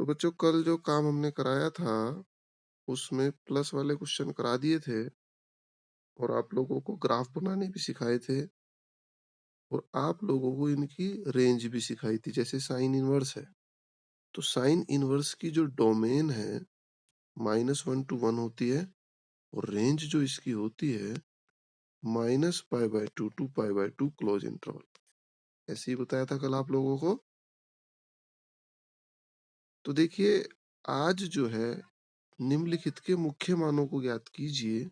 तो बच्चों कल जो काम हमने कराया था, उसमें प्लस वाले क्वेश्चन करा दिए थे और आप लोगों को ग्राफ बनाने भी सिखाए थे और आप लोगों को इनकी रेंज भी सिखाई थी, जैसे साइन इनवर्स है। तो साइन इनवर्स की जो डोमेन है -1 to 1 होती है और रेंज जो इसकी होती है -π/2 to π/2 क्लोज इंटरवल। ऐसे ही बताया था कल आप लोगों को। तो देखिए, आज जो है निम्नलिखित के मुख्य मानों को ज्ञात कीजिए,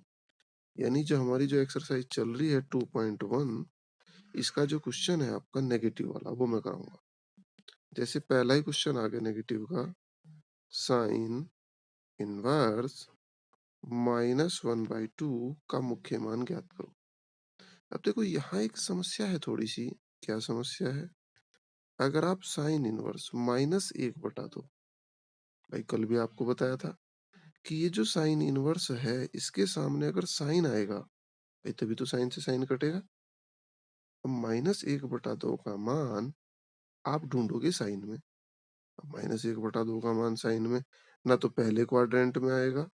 यानी जो हमारी जो एक्सरसाइज चल रही है 2.1, इसका जो क्वेश्चन है आपका नेगेटिव वाला, वो मैं कराऊंगा। जैसे पहला ही क्वेश्चन आ गया नेगेटिव का, साइन इनवर्स -1/2 का मुख्य मान ज्ञात करो। अब देखो यहाँ एक समस्या है थोड़ी सी। क्या समस्या है? अगर आप साइन इनवर्स -1/2, भाई कल भी आपको बताया था कि ये जो साइन इनवर्स है इसके सामने अगर साइन आएगा, भाई तभी तो साइन से साइन कटेगा। अब -1/2 का मान आप ढूंढोगे साइन में। अब -1/2 का मान साइन में ना तो पहले क्वाड्रेंट में आएगा,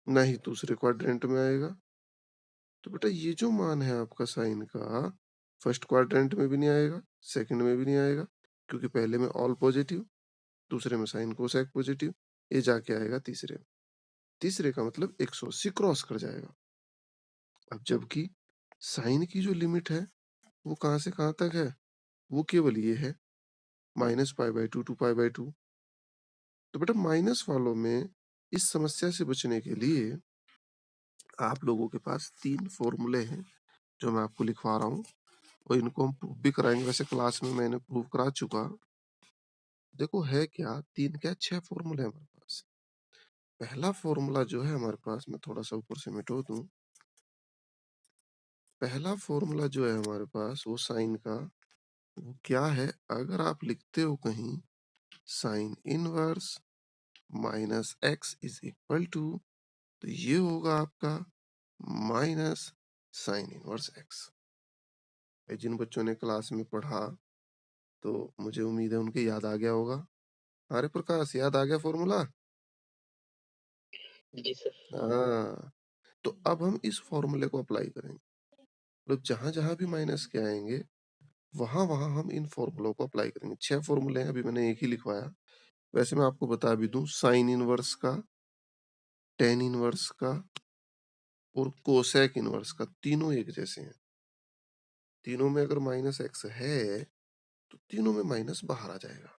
ना ही दूसरे क्वाड्रेंट में आएगा। तो बेटा ये जो मान है आपका साइन का, फर्स्ट क्वाड्रेंट में भी नहीं आएगा, सेकंड में भी नहीं आएगा, क्योंकि पहले में ऑल पॉजिटिव, दूसरे में साइन कोसेक पॉजिटिव, ये जाके आएगा तीसरे में। तीसरे का मतलब 180 क्रॉस कर जाएगा। अब जबकि साइन की जो लिमिट है वो कहां से कहां तक है? वो केवल ये है -π/2 to π/2। तो बेटा माइनस वालों में इस समस्या से बचने के लिए आप लोगों के पास 3 फॉर्मूले हैं जो मैं आपको लिखवा रहा हूँ और इनको हम प्रूव भी कराएंगे। वैसे क्लास में मैंने प्रूव करा चुका। देखो है क्या, 3 क्या 6 फॉर्मूले हमारे पास। पहला फॉर्मूला जो है हमारे पास, मैं थोड़ा सा ऊपर से मिटो दूं। पहला फॉर्मूला जो है हमारे पास वो साइन का, वो क्या है? अगर आप लिखते हो कहीं sine inverse -x is equal to, तो ये होगा आपका माइनस साइन इनवर्स x। जिन बच्चों ने क्लास में पढ़ा तो मुझे उम्मीद है उनके याद आ गया होगा। अरे प्रकाश, याद आ गया फॉर्मूला? जी सर। हाँ, तो अब हम इस फॉर्मूले को अप्लाई करेंगे। मतलब जहां जहां भी माइनस के आएंगे वहां वहां हम इन फॉर्मूलों को अप्लाई करेंगे। 6 फॉर्मूले हैं, अभी मैंने एक ही लिखवाया। वैसे मैं आपको बता भी दूं, साइन इनवर्स का, टेन इनवर्स का और कोसेक इनवर्स का, तीनों एक जैसे हैं। तीनों में अगर -x है तो तीनों में माइनस बाहर आ जाएगा।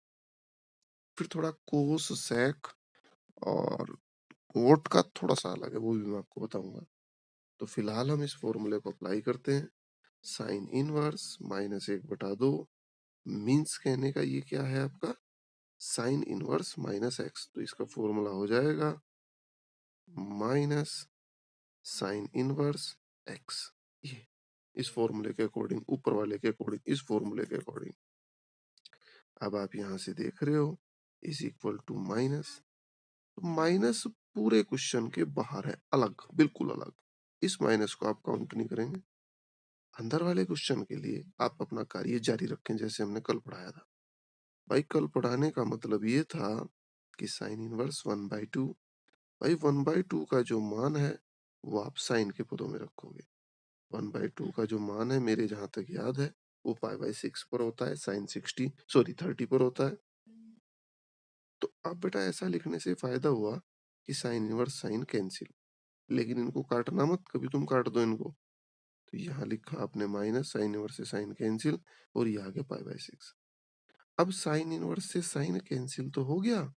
फिर थोड़ा कोस सेक और कोट का थोड़ा सा अलग है, वो भी मैं आपको बताऊंगा। तो फिलहाल हम इस फॉर्मूले को अप्लाई करते हैं। साइन इनवर्स -1/2 मीन्स कहने का ये क्या है आपका, साइन इनवर्स -x। तो इसका फॉर्मूला हो जाएगा माइनस साइन इनवर्स x। ये इस फॉर्मूले के अकॉर्डिंग, ऊपर वाले के अकॉर्डिंग, इस फॉर्मूले के अकॉर्डिंग। अब आप यहां से देख रहे हो इज इक्वल टू माइनस, तो माइनस पूरे क्वेश्चन के बाहर है, अलग, बिल्कुल अलग। इस माइनस को आप काउंट नहीं करेंगे। अंदर वाले क्वेश्चन के लिए आप अपना कार्य जारी रखें जैसे हमने कल पढ़ाया था। भाई कल पढ़ाने का मतलब ये था कि साइन इनवर्स 1/2, भाई 1/2 का जो मान है वो आप साइन के पदों में रखोगे। 1/2 का जो मान है मेरे जहां तक याद है वो π/6 पर होता है, साइन 30 पर होता है। तो अब बेटा ऐसा लिखने से फायदा हुआ कि साइन इनवर्स साइन कैंसिल, लेकिन इनको काटना मत, कभी तुम काट दो इनको। तो यहाँ लिखा आपने माइनस साइन इनवर्स से साइन कैंसिल और ये आ गया π/6। अब साइन इनवर्स से साइन कैंसिल तो हो गया,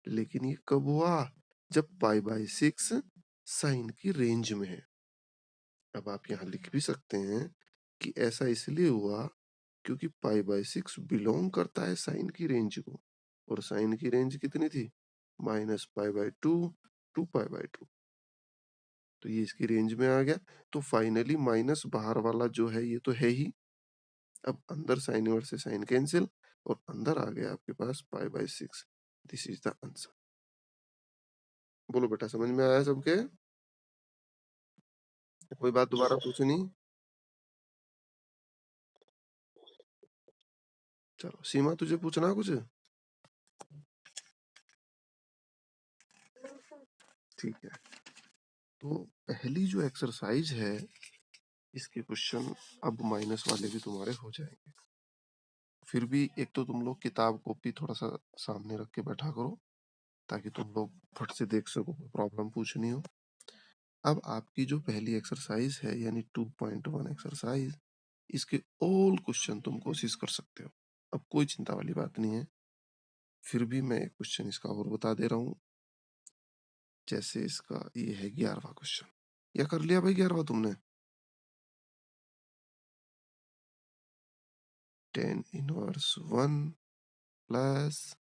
लेकिन ये कब हुआ? जब π/6 साइन की रेंज में है। अब आप यहाँ लिख भी सकते हैं कि ऐसा इसलिए हुआ क्योंकि π/6 बिलोंग करता है साइन की रेंज को, और साइन की रेंज कितनी थी? -π/2 टू π/2। तो ये इसकी रेंज में आ गया। तो फाइनली माइनस बाहर वाला जो है ये तो है ही। अब अंदर साइन इनवर्स से साइन कैंसिल और अंदर आ गया आपके पास π/6। This is the answer. बोलो बेटा, समझ में आया सबके? कोई बात दोबारा पूछनी? चलो सीमा, तुझे पूछना कुछ? ठीक है, तो पहली जो एक्सरसाइज है इसके क्वेश्चन अब माइनस वाले भी तुम्हारे हो जाएंगे। फिर भी एक तो तुम लोग किताब कॉपी थोड़ा सा सामने रख के बैठा करो ताकि तुम लोग फट से देख सको, कोई प्रॉब्लम पूछनी हो। अब आपकी जो पहली एक्सरसाइज है यानी 2.1 एक्सरसाइज, इसके ऑल क्वेश्चन तुम कोशिश कर सकते हो। अब कोई चिंता वाली बात नहीं है। फिर भी मैं एक क्वेश्चन इसका और बता दे रहा हूँ। जैसे इसका ये है 11वां क्वेश्चन, या कर लिया भाई 11वां तुमने? tan inverse 1 plus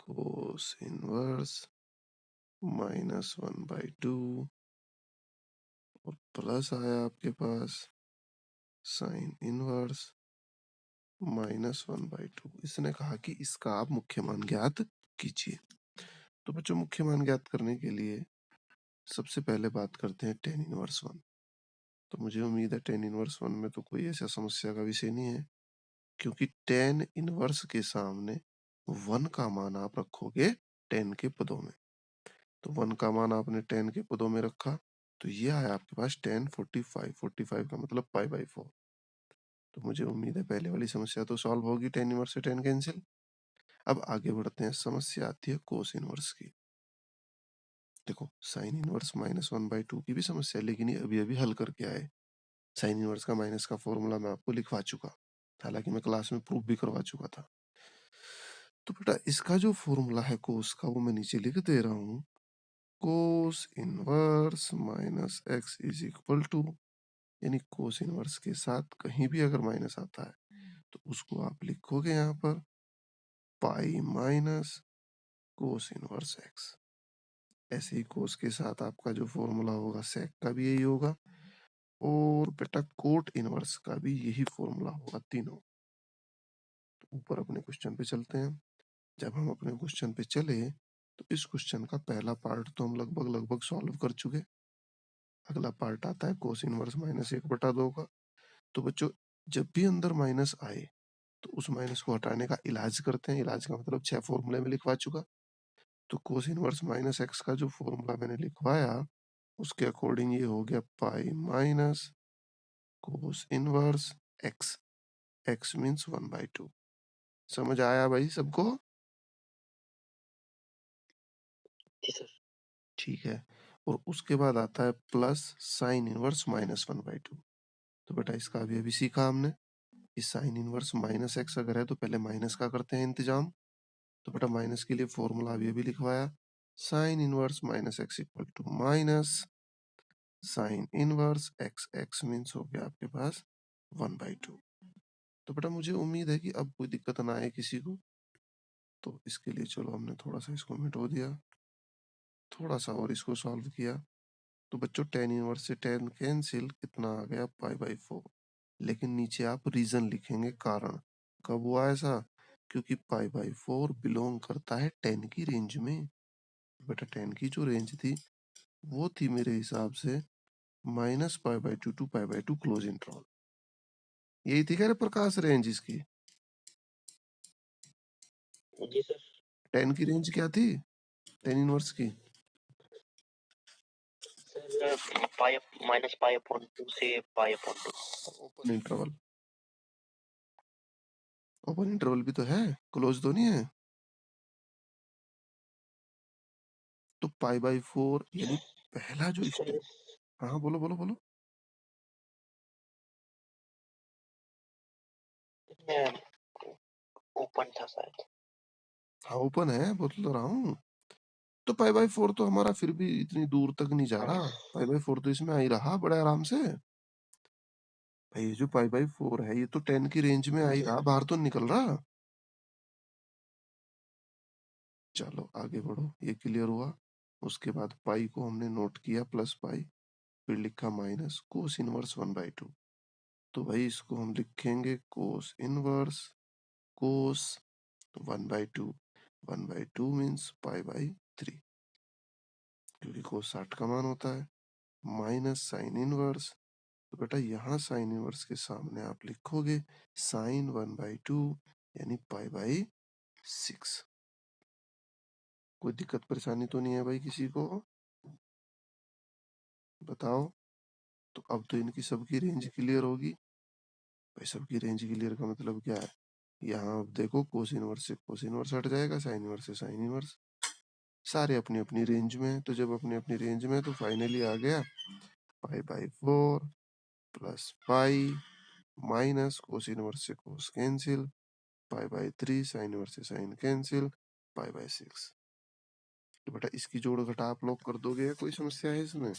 cos inverse -1/2 और प्लस आया आपके पास sin इनवर्स -1/2। इसने कहा कि इसका आप मुख्य मान ज्ञात कीजिए। तो बच्चों, मुख्य मान ज्ञात करने के लिए सबसे पहले बात करते हैं tan इनवर्स 1। तो मुझे उम्मीद है tan इनवर्स 1 में तो कोई ऐसा समस्या का विषय नहीं है, क्योंकि tan इनवर्स के सामने 1 का मान आप रखोगे tan के पदों में। तो 1 का मान आपने tan के पदों में रखा, तो ये आया आपके पास tan 45। 45 का मतलब π/4। तो मुझे उम्मीद है पहले वाली समस्या तो सॉल्व होगी, tan इनवर्स से tan कैंसिल। अब आगे बढ़ते हैं, समस्या आती है कोस इनवर्स की। देखो, साइन इनवर्स -1/2 की भी समस्या है, लेकिन ये अभी अभी हल करके आए। साइन इनवर्स का माइनस का फॉर्मूला मैं आपको लिखवा चुका, हालांकि मैं क्लास में प्रूफ भी करवा चुका था। तो बेटा इसका जो फॉर्मूला है कोस का, वो मैं नीचे लिख दे रहा हूँ। Cos inverse -x is equal to, यानी कोस इनवर्स के साथ कहीं भी अगर माइनस आता है तो उसको आप लिखोगे यहाँ पर पाई माइनस कोस इनवर्स x। ऐसे ही कोस के साथ आपका जो फॉर्मूला होगा सेक का भी यही होगा, और बेटा कोट इनवर्स का भी यही फॉर्मूला होगा, तीनों। तो ऊपर अपने क्वेश्चन पे चलते हैं। जब हम अपने क्वेश्चन पे चले तो इस क्वेश्चन का पहला पार्ट तो हम लगभग लगभग सॉल्व कर चुके। अगला पार्ट आता है कोस इनवर्स -1/2 का। तो बच्चों, जब भी अंदर माइनस आए तो उस माइनस को हटाने का इलाज करते हैं। इलाज का मतलब 6 फॉर्मूले में लिखवा चुका। तो कोस इनवर्स -x का जो फॉर्मूला मैंने लिखवाया उसके अकॉर्डिंग ये हो गया पाई minus cos inverse x। x means 1/2। समझ आया भाई सबको? ठीक है। और उसके बाद आता है प्लस साइन इनवर्स -1/2। तो बेटा इसका अभी अभी सीखा हमने। इस साइन इनवर्स -x अगर है तो पहले माइनस का करते हैं इंतजाम। तो बेटा माइनस के लिए फॉर्मूला अभी अभी लिखवाया, sine inverse -x equal to minus sine inverse x। x means हो गया आपके पास 1/2। तो बेटा मुझे उम्मीद है कि अब कोई दिक्कत ना आए किसी को। तो इसके लिए चलो हमने थोड़ा सा इसको मिटो दिया, थोड़ा सा और इसको सॉल्व किया। तो बच्चों tan इनवर्स से tan कैंसिल, कितना आ गया π/4। लेकिन नीचे आप रीजन लिखेंगे, कारण। कब हुआ ऐसा? क्योंकि π/4 बिलोंग करता है tan की रेंज में। बेटा tan की जो रेंज थी वो थी मेरे हिसाब से -π/2 टू π/2 क्लोज इंटरवल। यही थी क्या रे प्रकाश रेंज इसकी? जी सर। tan की रेंज क्या थी tan इनवर्स की? सर पाई -π/2 से π/2। ओपन इंटरवल, ओपन इंटरवल भी तो है, क्लोज तो नहीं है। तो π/4 यानी पहला जो स्टेप। हाँ बोलो बोलो बोलो। ओपन था शायद। हाँ ओपन है, बोल तो रहा हूँ। तो π/4 तो हमारा फिर भी इतनी दूर तक नहीं जा रहा। π/4 तो इसमें आ ही रहा बड़े आराम से। भाई ये जो π/4 है ये तो 10 की रेंज में आ ही रहा, बाहर तो निकल रहा। चलो आगे बढ़ो, ये क्लियर हुआ। उसके बाद पाई को हमने नोट किया प्लस पाई, फिर लिखा माइनस कोस इनवर्स 1/2। तो भाई इसको हम लिखेंगे कोस इनवर्स कोस 1/2। 1/2 मीन्स π/3, क्योंकि कोस 60 का मान होता है, माइनस साइन इनवर्स। तो बेटा यहाँ साइन इनवर्स के सामने आप लिखोगे साइन 1/2 यानी π/6। कोई दिक्कत परेशानी तो नहीं है भाई किसी को? बताओ। तो अब तो इनकी सबकी रेंज क्लियर होगी भाई। सबकी रेंज क्लियर का मतलब क्या है? यहाँ अब देखो कोस इनवर्स से कोस इनवर्स हट जाएगा, साइन इनवर्स से साइन इनवर्स। सारे अपनी अपनी रेंज में, तो जब अपनी अपनी रेंज में तो फाइनली आ गया pi by 4 plus pi minus cos inverse से cos cancel, pi by 3 sine inverse से साइन कैंसिल, पाई बाई 6। तो बेटा इसकी जोड़ घटा आप लोग कर दोगे या कोई समस्या है इसमें?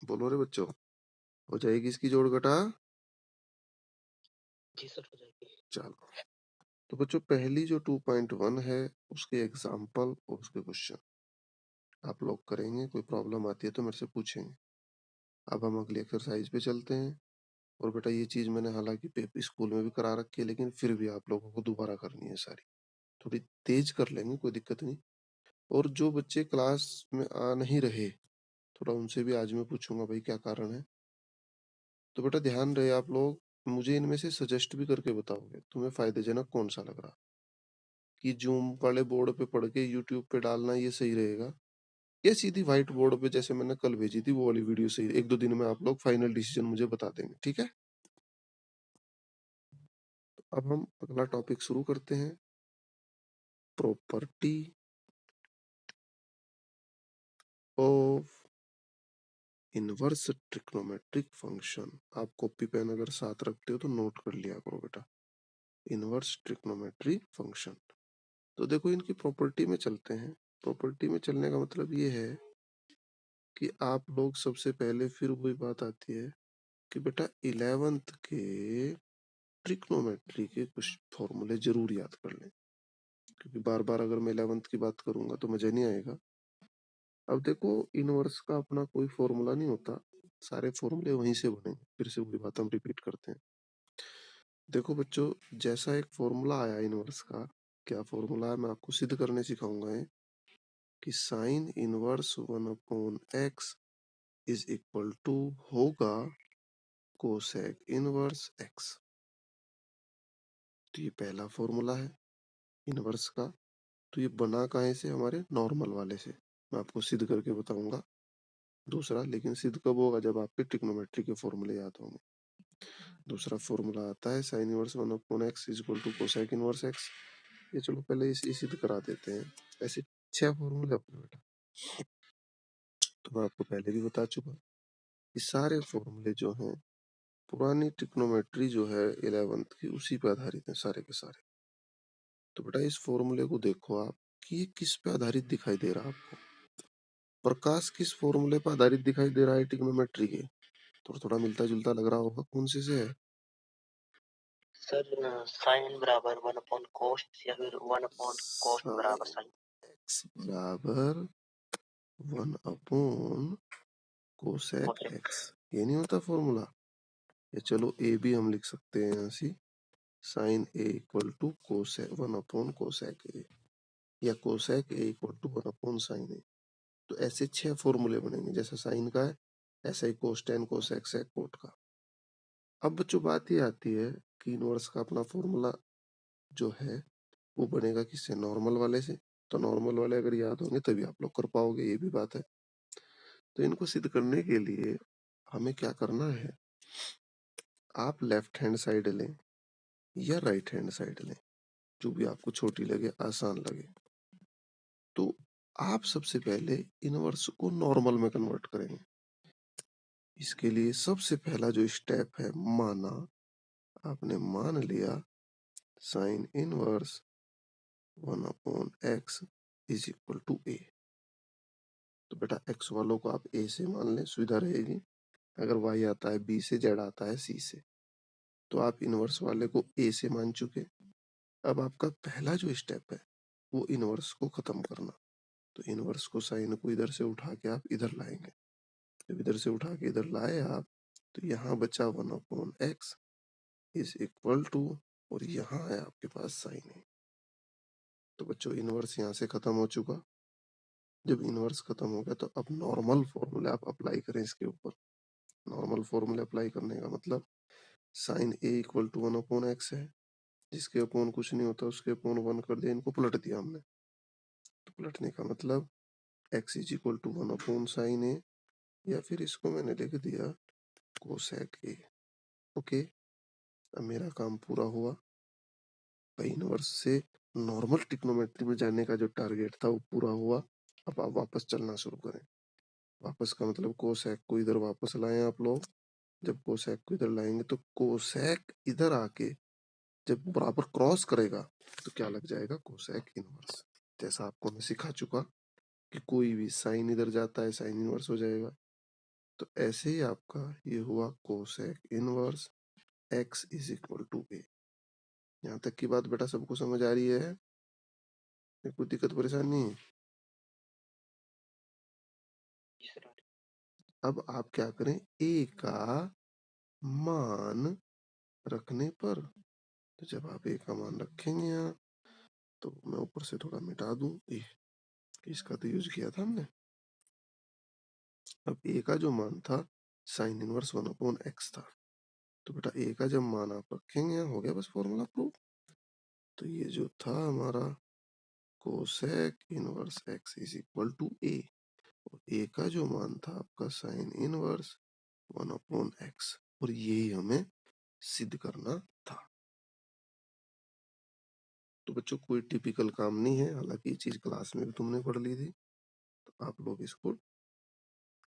बोलो रे बच्चों, हो जाएगी इसकी जोड़ घटा? जी सर हो जाएगी। चलो, तो बच्चों पहली जो 2.1 है उसके एग्जाम्पल और उसके क्वेश्चन आप लोग करेंगे। कोई प्रॉब्लम आती है तो मेरे से पूछेंगे। अब हम अगली एक्सरसाइज पे चलते हैं। और बेटा ये चीज मैंने हालांकि पेपर स्कूल में भी करा रखी है, लेकिन फिर भी आप लोगों को दोबारा करनी है सारी। थोड़ी तेज कर लेंगे, कोई दिक्कत नहीं। और जो बच्चे क्लास में आ नहीं रहे, थोड़ा उनसे भी आज मैं पूछूंगा भाई क्या कारण है। तो बेटा ध्यान रहे आप लोग, मुझे इनमें से सजेस्ट भी करके बताओगे तुम्हें फायदेजनक कौन सा लग रहा। कि जूम वाले बोर्ड पे पढ़ के यूट्यूब पे डालना ये सही रहेगा, या सीधी व्हाइट बोर्ड पे जैसे मैंने कल भेजी थी वो वाली वीडियो सही? 1-2 दिन में आप लोग फाइनल डिसीजन मुझे बता देंगे, ठीक है? अब हम अगला टॉपिक शुरू करते हैं, property of inverse trigonometric function. आप कॉपी पेन अगर साथ रखते हो तो नोट कर लिया करो बेटा। Inverse trigonometric function. तो देखो इनकी प्रॉपर्टी में चलते हैं। प्रॉपर्टी में चलने का मतलब ये है कि आप लोग सबसे पहले फिर वही बात आती है कि बेटा 11th के ट्रिग्नोमेट्री के कुछ फॉर्मूले जरूर याद कर लें, क्योंकि बार बार अगर मैं 11th की बात करूंगा तो मजा नहीं आएगा। अब देखो इनवर्स का अपना कोई फॉर्मूला नहीं होता, सारे फॉर्मूले वहीं से बनेंगे। फिर से वही बात हम रिपीट करते हैं। देखो बच्चों, जैसा एक फॉर्मूला आया इनवर्स का, क्या फॉर्मूला है मैं आपको सिद्ध करने सिखाऊंगा है कि sine inverse 1/x is equal to होगा कोसेक इनवर्स x। तो ये पहला फॉर्मूला है इनवर्स का। तो ये बना कहाँ से? हमारे नॉर्मल वाले से। मैं आपको सिद्ध करके बताऊंगा दूसरा, लेकिन सिद्ध कब होगा? जब आपके ट्रिग्नोमेट्री के फॉर्मूले याद होंगे। दूसरा फॉर्मूला आता है sine inverse 1/x is equal to cosec inverse x। ये चलो पहले इसे सिद्ध करा देते हैं। ऐसे 6 फॉर्मूले अपने बेटा, तो मैं आपको पहले भी बता चुका। ये सारे फॉर्मूले जो हैं पुरानी ट्रिग्नोमेट्री जो है 11th की, उसी पे आधारित है सारे के सारे। तो बेटा इस फॉर्मूले को देखो आप कि ये किस पे आधारित दिखाई दे रहा है आपको। प्रकाश किस फॉर्मूले पर आधारित दिखाई दे रहा है ट्रिग्नोमेट्री के? थोड़ा थोड़ा मिलता जुलता लग रहा होगा, कौन से है? सर साइन बराबर 1/cos या फिर 1/cos बराबर साइन साइन। एक्स बराबर 1/कोसेक कोसेक। एक्स, ये नहीं होता फॉर्मूला? या चलो ए भी हम लिख सकते हैं यहाँ से, sine A equal to cosec 1/कोसेक ए, या कोसेक ए इक्वल टू 1/साइन ए। तो ऐसे 6 फॉर्मूले बनेंगे, जैसा साइन का है ऐसा ही cos tan cosec sec cot का। अब बच्चों बात ये आती है कि इनवर्स का अपना फॉर्मूला जो है वो बनेगा किससे? नॉर्मल वाले से। तो नॉर्मल वाले अगर याद होंगे तभी आप लोग कर पाओगे, ये भी बात है। तो इनको सिद्ध करने के लिए हमें क्या करना है, आप लेफ्ट हैंड साइड लें या राइट हैंड साइड लें, जो भी आपको छोटी लगे, आसान लगे। तो आप सबसे पहले इनवर्स को नॉर्मल में कन्वर्ट करेंगे। इसके लिए सबसे पहला जो स्टेप है, माना, आपने मान लिया sine inverse 1/x is equal to A. तो बेटा x वालों को आप a से मान लें, सुविधा रहेगी। अगर y आता है b से, z आता है c से, तो आप इनवर्स वाले को a से मान चुके। अब आपका पहला जो स्टेप है वो इनवर्स को खत्म करना। तो इनवर्स को साइन को इधर से उठा के आप इधर लाएंगे। जब इधर से उठा के इधर लाए आप, तो यहाँ बचा 1/x इज इक्वल टू, और यहाँ है आपके पास साइन ए। तो बच्चों इनवर्स यहाँ से खत्म हो चुका। जब इनवर्स खत्म हो गया तो अब नॉर्मल फॉर्मूला आप अप्लाई करें इसके ऊपर। नॉर्मल फॉर्मूला अप्लाई करने का मतलब sign A equal to 1/x है, जिसके अपोन कुछ नहीं होता उसके अपोन 1 कर दिया, इनको पलट दिया हमने। तो पलटने का मतलब x is equal to 1/sin a, या फिर इसको मैंने लिख दिया कोसेक a। ओके, अब मेरा काम पूरा हुआ। पाई इनवर्स से नॉर्मल ट्रिग्नोमेट्री में जाने का जो टारगेट था वो पूरा हुआ। अब आप वापस चलना शुरू करें। वापस का मतलब कोसेक को इधर वापस लाएं आप लोग। जब कोसेक को इधर लाएंगे तो कोसेक इधर आके जब बराबर क्रॉस करेगा तो क्या लग जाएगा, कोसेक इनवर्स। जैसा आपको मैं सिखा चुका कि कोई भी साइन इधर जाता है साइन इनवर्स हो जाएगा। तो ऐसे ही आपका ये हुआ cosec inverse x is equal to A. यहाँ तक की बात बेटा सबको समझ आ रही है? कोई दिक्कत परेशानी नहीं है? जी सर। अब आप क्या करें, a का मान रखने पर, तो जब आप a का मान रखेंगे यहाँ, तो मैं ऊपर से थोड़ा मिटा दूं ये, इसका तो यूज किया था हमने। अब a का जो मान था साइन इनवर्स 1/x था, तो बेटा a का जब मान आप रखेंगे यहाँ, हो गया बस फॉर्मूला प्रूव। तो ये जो था हमारा cosec inverse x is equal to a, और a का जो मान था आपका साइन इनवर्स 1/x, और यही हमें सिद्ध करना था। तो बच्चों कोई टिपिकल काम नहीं है, हालांकि ये चीज क्लास में भी तुमने पढ़ ली थी। तो आप लोग इसको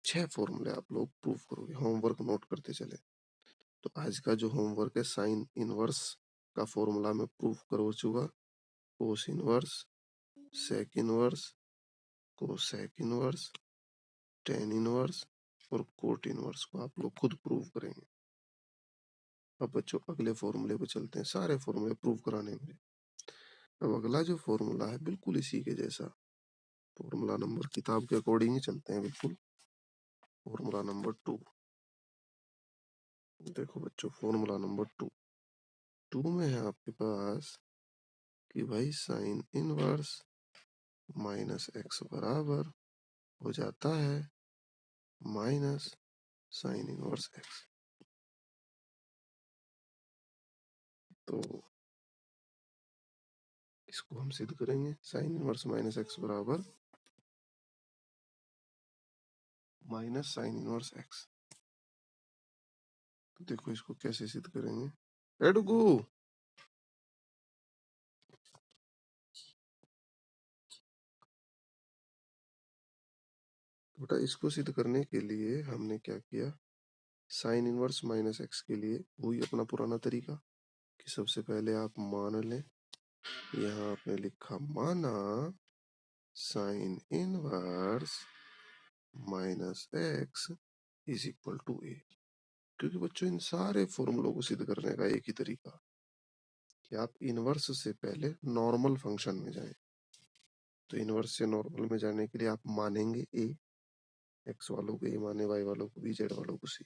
6 फॉर्मूले आप लोग प्रूव करोगे, होमवर्क नोट करते चले। तो आज का जो होमवर्क है, साइन इनवर्स का फॉर्मूला मैं प्रूव कर चुका, cos inverse, sec inverse, cosec inverse, tan inverse और कोट इनवर्स को आप लोग खुद प्रूव करेंगे। अब बच्चों अगले फॉर्मूले पे चलते हैं, सारे फॉर्मूले प्रूव कराने मुझे। अब अगला जो फॉर्मूला है बिल्कुल इसी के जैसा, फॉर्मूला नंबर किताब के अकॉर्डिंग ही चलते हैं बिल्कुल। फॉर्मूला नंबर 2, देखो बच्चों फॉर्मूला नंबर 2 में है आपके पास कि भाई साइन इनवर्स माइनस एक्स बराबर हो जाता है माइनस साइन इनवर्स एक्स। तो इसको हम सिद्ध करेंगे, साइन इनवर्स माइनस एक्स बराबर माइनस साइन इनवर्स एक्स। तो देखो इसको कैसे सिद्ध करेंगे, एडुगू बेटा, इसको सिद्ध करने के लिए हमने क्या किया, साइन इनवर्स माइनस एक्स के लिए वही अपना पुराना तरीका कि सबसे पहले आप मान लें। यहाँ आपने लिखा माना sine inverse minus x is equal to A. क्योंकि बच्चों इन सारे फॉर्मूलों को सिद्ध करने का एक ही तरीका कि आप इनवर्स से पहले नॉर्मल फंक्शन में जाएं। तो इनवर्स से नॉर्मल में जाने के लिए आप मानेंगे ए, एक्स वालों को ए माने, वाई वालों को बी, जेड वालों को सी।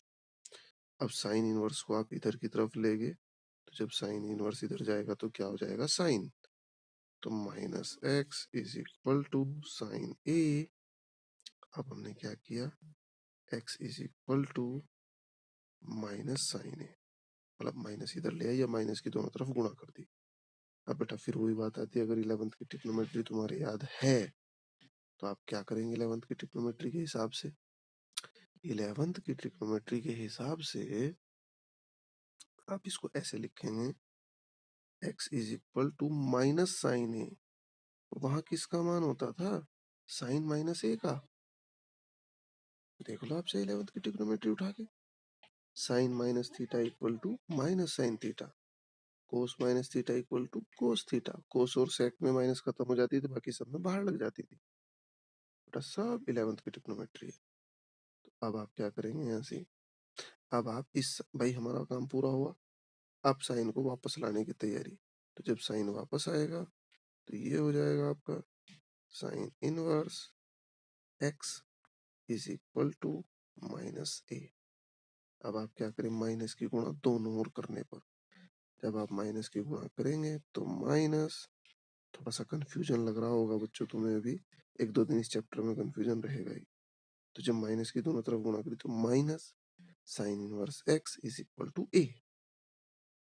अब साइन इनवर्स को आप इधर की तरफ लेंगे, तो जब साइन इनवर्स इधर जाएगा तो क्या हो जाएगा, साइन। तो minus x is equal to sine A. अब हमने क्या किया, x is equal to minus sine A, मतलब माइनस इधर ले आया, माइनस की दोनों तरफ गुणा कर दी। अब बेटा फिर वही बात आती है, अगर 11th की ट्रिग्नोमेट्री तुम्हारे याद है तो आप क्या करेंगे 11th की ट्रिग्नोमेट्री के हिसाब से, 11th की ट्रिग्नोमेट्री के हिसाब से आप इसको ऐसे लिखेंगे, x is equal to minus sine A. वहां किसका मान होता था, साइन माइनस ए का। देख लो आपसे 11th की ट्रिग्नोमेट्री उठा के, sine minus theta equal to minus sine theta, cos minus theta equal to cos theta. Cos और सेक में माइनस खत्म हो जाती थी, बाकी सब में बाहर लग जाती थी। बेटा सब 11th की ट्रिग्नोमेट्री है। तो अब आप क्या करेंगे यहाँ से, अब आप इस, भाई हमारा काम पूरा हुआ, अब साइन को वापस लाने की तैयारी। तो जब साइन वापस आएगा तो ये हो जाएगा आपका sine inverse x is equal to minus A. अब आप क्या करें, माइनस की गुणा दोनों ओर करने पर, जब आप माइनस की गुणा करेंगे तो माइनस, थोड़ा सा कंफ्यूजन लग रहा होगा बच्चों तुम्हें अभी, एक दो दिन इस चैप्टर में कंफ्यूजन रहेगा ही। तो जब माइनस की दोनों तरफ गुणा करें तो minus sine inverse x is equal to A.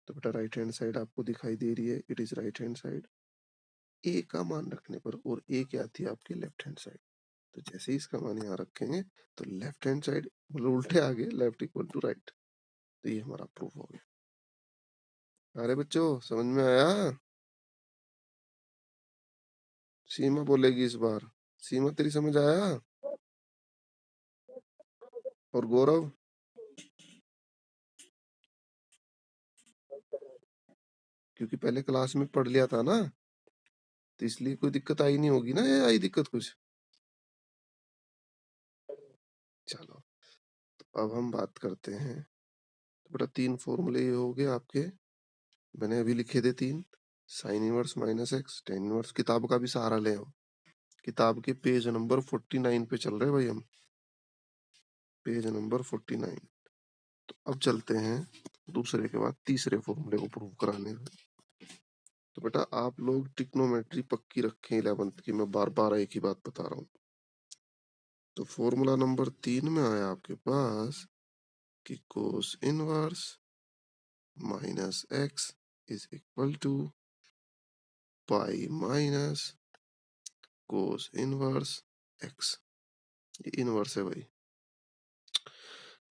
तो बेटा राइट हैंड साइड आपको दिखाई दे रही है, it is right hand side. A का मान रखने पर, और ए क्या थी आपकी लेफ्ट हैंड साइड। तो जैसे ही इसका मान यहाँ रखेंगे तो लेफ्ट हैंड साइड मतलब उल्टे आ गए, लेफ्ट इक्वल टू राइट। तो ये हमारा प्रूफ हो गया। अरे बच्चों समझ में आया? सीमा बोलेगी इस बार। सीमा तेरी समझ आया? और गौरव? क्योंकि पहले क्लास में पढ़ लिया था ना, तो इसलिए कोई दिक्कत आई नहीं होगी ना, या आई दिक्कत कुछ? चलो तो अब हम बात करते हैं। तो बेटा 3 फॉर्मूले ये हो गए आपके, मैंने अभी लिखे थे 3। Sine inverse minus x, tan inverse. किताब का भी सहारा ले आओ, किताब के पेज नंबर 49 पे चल रहे भाई हम, पेज नंबर 49। तो अब चलते हैं दूसरे के बाद तीसरे फॉर्मूले को प्रूव कराने में। तो बेटा आप लोग ट्रिग्नोमेट्री पक्की रखें 11th की, मैं बार बार एक ही बात बता रहा हूँ। तो फॉर्मूला नंबर 3 में आया आपके पास कि cos inverse minus x is equal to pi minus cos inverse x. ये इनवर्स है भाई।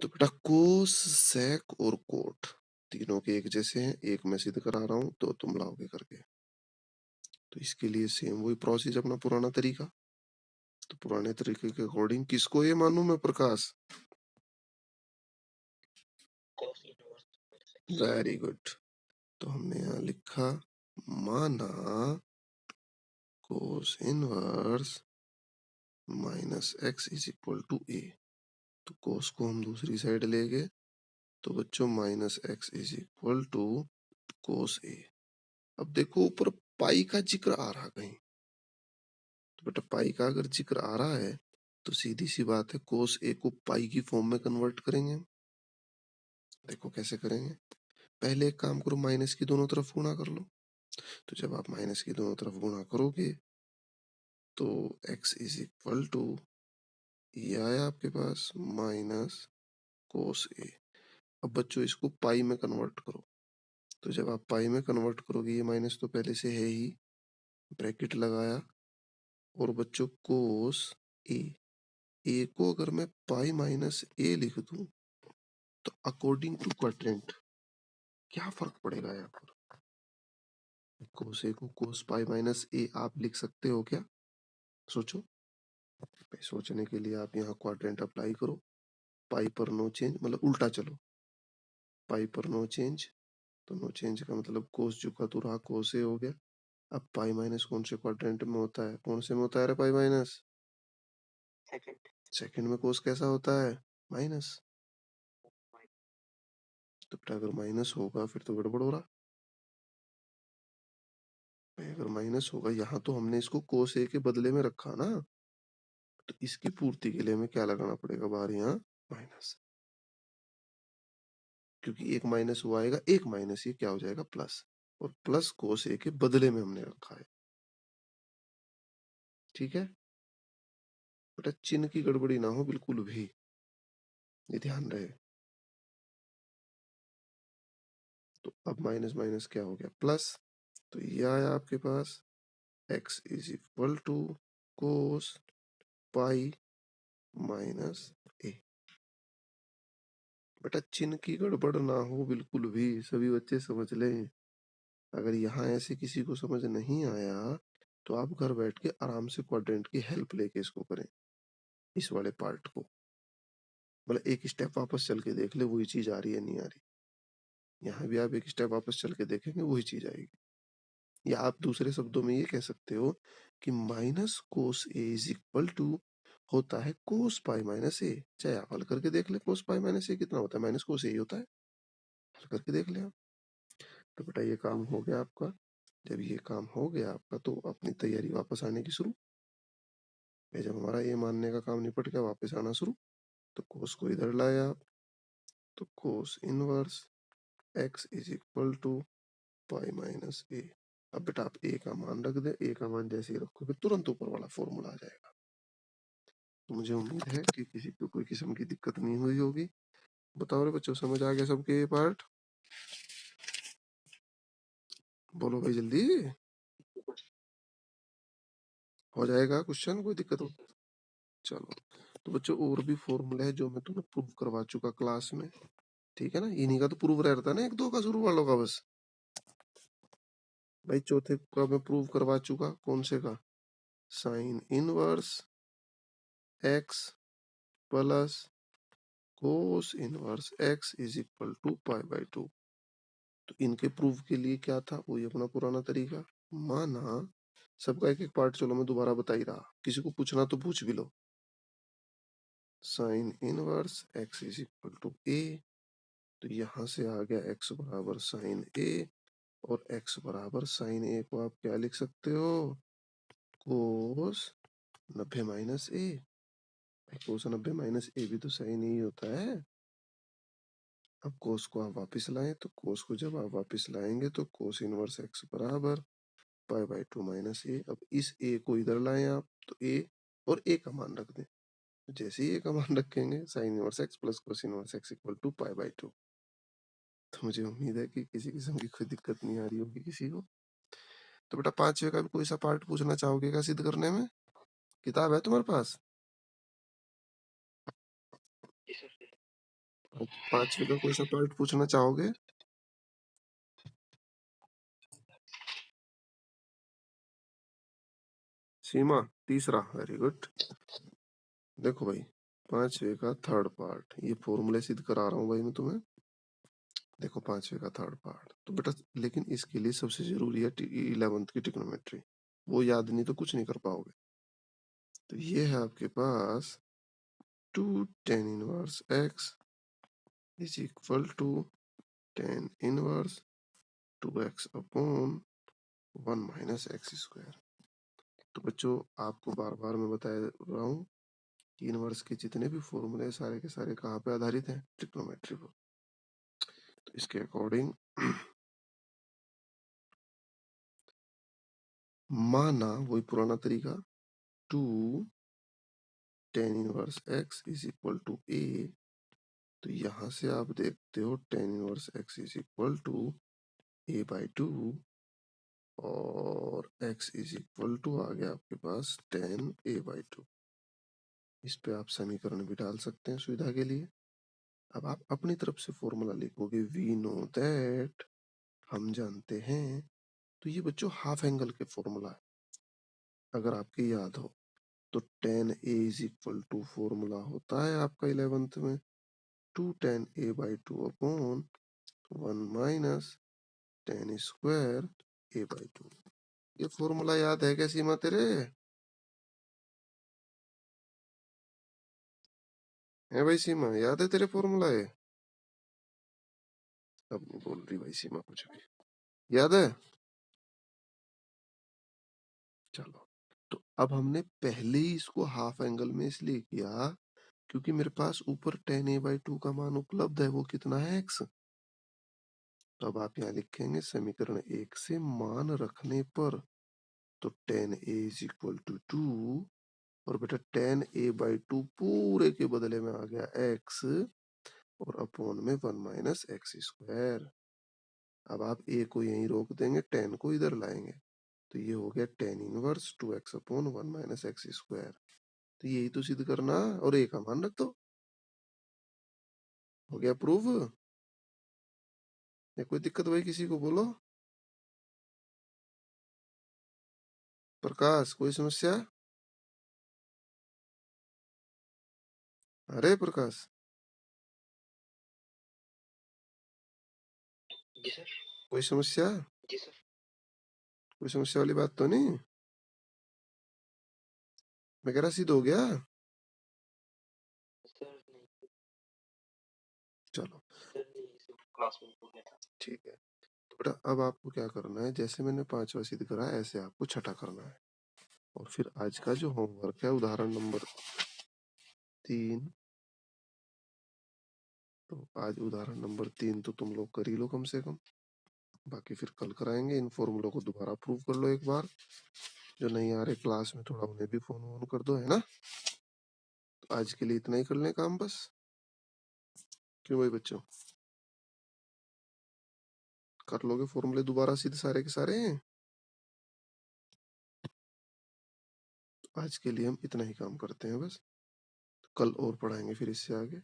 तो बेटा कोस सेक और कोट तीनों के एक जैसे हैं, एक मैं सिद्ध करा रहा हूं, तो तुम लाओगे करके। तो इसके लिए सेम वही प्रोसेस, अपना पुराना तरीका। तो पुराने तरीके के अकॉर्डिंग किसको ये मानूं मैं Prakash? cos inverse very good. तो हमने यहाँ लिखा माना cos inverse minus x is equal to A. तो कोस को हम दूसरी साइड ले गए, तो बच्चों minus x is equal to cos A. अब देखो ऊपर पाई का जिक्र आ रहा कहीं, तो बेटा पाई का अगर जिक्र आ रहा है तो सीधी सी बात है कोस ए को पाई की फॉर्म में कन्वर्ट करेंगे। देखो कैसे करेंगे। पहले एक काम करो, माइनस की दोनों तरफ गुणा कर लो। तो जब आप माइनस की दोनों तरफ गुणा करोगे तो x इज इक्वल टू ये आया आपके पास माइनस कोस ए। अब बच्चों इसको पाई में कन्वर्ट करो। तो जब आप पाई में कन्वर्ट करोगे, ये माइनस तो पहले से है ही, ब्रैकेट लगाया, और बच्चों कोस ए, ए को अगर मैं पाई माइनस ए लिख दूं तो अकॉर्डिंग टू क्वाड्रेंट क्या फर्क पड़ेगा यहाँ पर? कोस ए को कोस पाई माइनस ए आप लिख सकते हो क्या? सोचो। भाई सोचने के लिए आप यहाँ क्वाड्रेंट अप्लाई करो। पाई पर नो चेंज, मतलब उल्टा चलो, पाई पर नो चेंज, तो नो चेंज का मतलब कोस जो का तो रहा कोस ए हो गया। अब पाई माइनस कौन से क्वाड्रेंट में होता है? कौन से में होता है रे पाई माइनस? second सेकंड में कोस कैसा होता है? माइनस। तो बेटा अगर माइनस होगा फिर तो गड़बड़ हो रहा। भाई अगर माइनस होगा, यहाँ तो हमने इसको कोस ए के बदले में रखा ना, तो इसकी पूर्ति के लिए हमें क्या लगाना पड़ेगा बाहर यहाँ? माइनस। क्योंकि एक माइनस हुआ आएगा, एक माइनस ये क्या हो जाएगा? प्लस। और प्लस कोस ए के बदले में हमने रखा है। ठीक है बेटा, चिन्ह की गड़बड़ी ना हो बिल्कुल भी, ये ध्यान रहे। तो अब माइनस माइनस क्या हो गया? प्लस। तो ये आया आपके पास x is equal to cos pi minus A. बेटा चिन्ह की गड़बड़ ना हो बिल्कुल भी, सभी बच्चे समझ लें। अगर यहाँ ऐसे किसी को समझ नहीं आया तो आप घर बैठ के आराम से क्वाड्रेंट की हेल्प लेके इसको करें, इस वाले पार्ट को। मतलब एक स्टेप वापस चल के देख ले वही चीज आ रही है नहीं आ रही। यहाँ भी आप एक स्टेप वापस चल के देखेंगे वही चीज आएगी। या आप दूसरे शब्दों में ये कह सकते हो कि minus cos A is equal to होता है कोस पाई माइनस ए। चाहे आप हल करके देख ले, कोस पाई माइनस ए कितना होता है? माइनस कोस ए ही होता है। हल करके देख ले आप। तो बेटा ये काम हो गया आपका। जब ये काम हो गया आपका तो अपनी तैयारी वापस आने की शुरू। जब हमारा ये मानने का काम निपट गया, वापस आना शुरू। तो कोस को इधर लाए आप, तो cos inverse x is equal to pi minus A. अब बेटा आप ए का मान रख दे, ए का मान जैसे ही रखोगे तुरंत ऊपर वाला फॉर्मूला आ जाएगा। तो मुझे उम्मीद है कि किसी को कोई किस्म की दिक्कत नहीं हुई होगी। बताओ रे बच्चों, समझ आ गया सबके ये पार्ट? बोलो भाई जल्दी। हो जाएगा क्वेश्चन, कोई दिक्कत हो? चलो, तो बच्चों और भी फॉर्मूले हैं जो मैं तुम्हें प्रूव करवा चुका क्लास में, ठीक है ना। इन्हीं का तो प्रूव रहता है ना, एक दो का शुरू वालों का बस। भाई चौथे का मैं प्रूव करवा चुका, कौन से का? Sine inverse x plus cos inverse x is equal to pi by 2। तो इनके प्रूफ के लिए क्या था, वही अपना पुराना तरीका। माना सबका एक एक पार्ट, चलो मैं दोबारा बता ही रहा, किसी को पूछना तो पूछ भी लो। Sine inverse x is equal to A, तो यहां से आ गया एक्स बराबर साइन ए, और एक्स बराबर साइन ए को आप क्या लिख सकते हो? कोस 90 माइनस ए। कोस 90 माइनस ए भी तो साइन ए ही होता है। अब कोस को आप वापस लाएं, तो कोस को जब आप वापस लाएंगे तो कोस इनवर्स एक्स बराबर पाई बाई 2 माइनस ए। अब इस ए को इधर लाएं आप, तो ए और ए का मान रख दें। तो जैसे ही ए का मान रखेंगे, sine inverse x plus cos inverse x equal to pi by 2। तो मुझे उम्मीद है कि किसी किस्म की कोई दिक्कत नहीं आ रही होगी किसी को। तो बेटा पांचवे का भी कोई सा पार्ट पूछना चाहोगे क्या सिद्ध करने में? किताब है तुम्हारे पास? पांचवे का कोई सा पार्ट पूछना चाहोगे? सीमा तीसरा, वेरी गुड। देखो भाई, पांचवे का थर्ड पार्ट, ये फॉर्मूले सिद्ध करा रहा हूँ भाई मैं तुम्हें। देखो पांचवे का थर्ड पार्ट तो बेटा, लेकिन इसके लिए सबसे जरूरी है 11th की ट्रिग्नोमेट्री, वो याद नहीं तो कुछ नहीं कर पाओगे। तो ये है आपके पास 2 tan inverse x is equal to tan inverse 2x upon 1 minus x square. तो बच्चों आपको बार बार मैं बता रहा हूँ कि इनवर्स के जितने भी फॉर्मूले सारे के सारे कहाँ पे आधारित हैं? ट्रिग्नोमेट्री पर। तो इसके अकॉर्डिंग माना वही पुराना तरीका, 2 tan inverse x is equal to a। तो यहां से आप देखते हो tan inverse x is equal to a by 2, और x इज इक्वल टू आ गया आपके पास tan a बाई 2। इस पे आप समीकरण भी डाल सकते हैं सुविधा के लिए। अब आप अपनी तरफ से फॉर्मूला लिखोगे, वी नो दैट, हम जानते हैं। तो ये बच्चों हाफ एंगल के फॉर्मूला है, अगर आपके याद हो तो tan a is equal to formula होता है आपका 11th में 2 tan a by 2 upon 1 minus tan square a by 2। ये फॉर्मूला याद है क्या सीमा तेरे? है भाई सीमा, याद है तेरे फॉर्मूला ये? अब नहीं बोल रही भाई सीमा कुछ भी, याद है? चलो, तो अब हमने पहले ही इसको हाफ एंगल में इसलिए किया क्योंकि मेरे पास ऊपर tan a बाई 2 का मान उपलब्ध है, वो कितना है? x। तो अब आप यहाँ लिखेंगे समीकरण 1 से मान रखने पर, तो tan a is equal to 2, और बेटा tan a बाई 2 पूरे के बदले में आ गया x, और अपॉन में 1 माइनस एक्स स्क्वायर। अब आप a को यहीं रोक देंगे, tan को इधर लाएंगे, तो ये हो गया tan inverse 2x upon 1 minus x square. तो यही तो सिद्ध करना, और a का मान रख दो, हो गया प्रूव। या कोई दिक्कत भाई किसी को बोलो? प्रकाश कोई समस्या? अरे प्रकाश, जी सर। कोई समस्या? जी सर। कोई समस्या वाली बात तो नहीं? मैं कह रहा सिद्ध हो गया। सर नहीं, चलो सर नहीं, सिर्फ क्लास में हो गया था। ठीक है। तो बेटा अब आपको क्या करना है, जैसे मैंने पांचवा सिद्ध करा ऐसे आपको छठा करना है। और फिर आज का जो होमवर्क है उदाहरण नंबर 3, तो आज उदाहरण नंबर 3 तो तुम लोग कर ही लो कम से कम, बाकी फिर कल कराएंगे। इन फॉर्मूलों को दोबारा प्रूव कर लो एक बार, जो नहीं आ रहे क्लास में थोड़ा उन्हें भी फोन वोन कर दो, है ना। तो आज के लिए इतना ही कर लें काम बस, क्यों भाई बच्चों? कर लोगे फॉर्मूले दोबारा सिद्ध सारे के सारे? आज के लिए हम इतना ही काम करते हैं बस। कल और पढ़ाएँगे फिर इससे आगे।